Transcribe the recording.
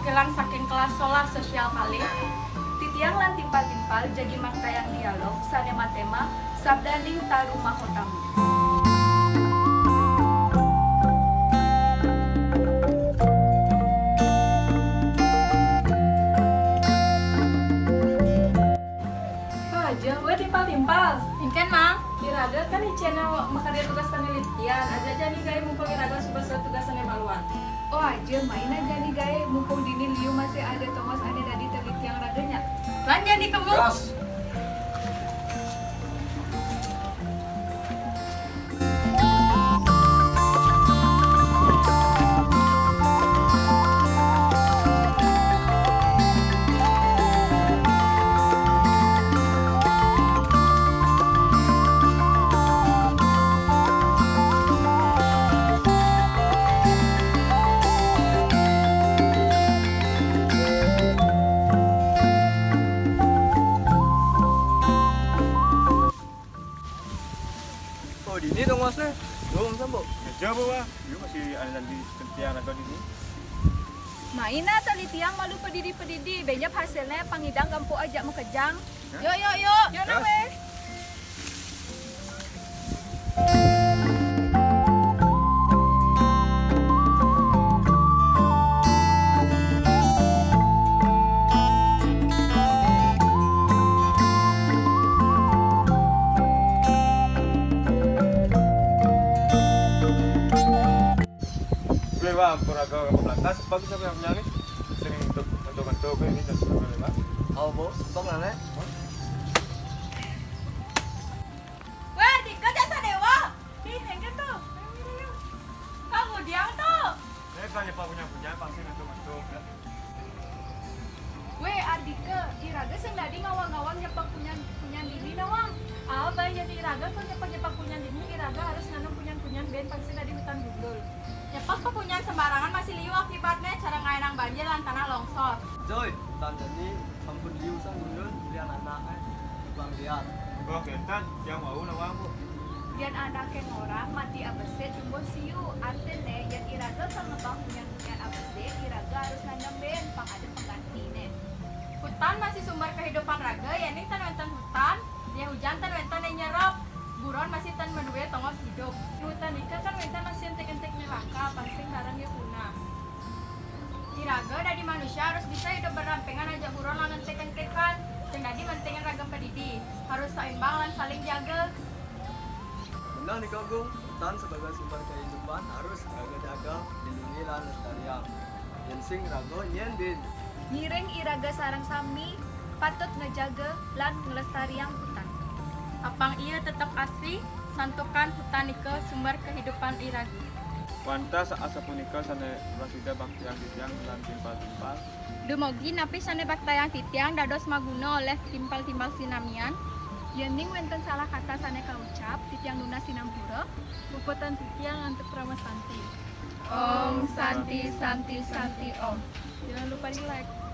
kelang saking kelas solar sosial kali. Titiang lan timpal-timpal jadi makta yang dialog sane matema sabdaning taru mahotamu. Aja, gue timpal-timpal. Ingken mang, Iraga kan di channel makarya tugas penelitian. Aja nih gaya mumpung Iraga suka tugasan emaluan. oh aja main aja nih gaya mumpung dini liu masih ada Thomas ada dari teliti yang raganya. Lan jadi kamu. Oh, di ini dong masnya. Belum sampo. Kerja bawa, yuk masih ada di kentian atau di sini. Main na telitiang malu pedidi banyak hasilnya pangidang gampu aja mau kejang. Yuk. Yuk na weh. Gue wah, puraga ke pelantas, bagus apa yang punya nih? Sering untuk gue ini dan sebagainya. Oh, bos, stop nane. Weh, Dika jasa dewa. Nih, hengke tuh. Kamu diang tuh. Tanya pak punya pasti untuk ya. Weh, Ardika, Iraga sendiri ngawang-ngawang nyepak punya dini nawang. Ah, banyak di Iraga tuh nyepak punya dini, Iraga harus nanam punya ben pasti tadi hutan gundul. Nyepak kepunyan sembarangan masih liu akibatnya cara ngainang banjir lan tanah longsor. Joy, tanda ini sampun liu sang dulu lian anaknya. Bang lihat. Oh, kita yang mau nawang bu. Yan anak yang orang mati abeset jumbo siu. Artinya yang Iraga kalau ngebang punya abeset, Iraga harus nanam ben pang ada penggantinya. Hutan masih sumber kehidupan raga, yani tan wenten hutan, dia hujan tan wenten yang nyerap. Buron masih tan menduwe tongos hidup. Hutan ika kan wenten masih entek-entek neraka, pasti barang dia punah. Iraga dari manusia harus bisa hidup berdampingan aja buron lan entek-entekan. Jadi pentingnya ragam pendidi, harus seimbang lan saling jaga. Benar nih Kagum, hutan sebagai sumber kehidupan harus jaga-jaga, lindungi dan lestarian. Yang sing rago nyen bin. Ngiring Iraga sarang sami, patut ngejaga lan ngelestarian hutan. Apang ia tetap asli, santukan hutan ike sumber kehidupan Iraga. Pantas asa punika sana rasida bakti yang dijang dan timpal-timpal. Dumogi napi sane baktayang titiang dados maguna oleh timpal-timpal sinamian. Yening wenten salah kata sane kaucap, titiang nuna sinampura, buputan titiang untuk pramasanti. Om Santi Santi Santi Om. Jangan lupa di like.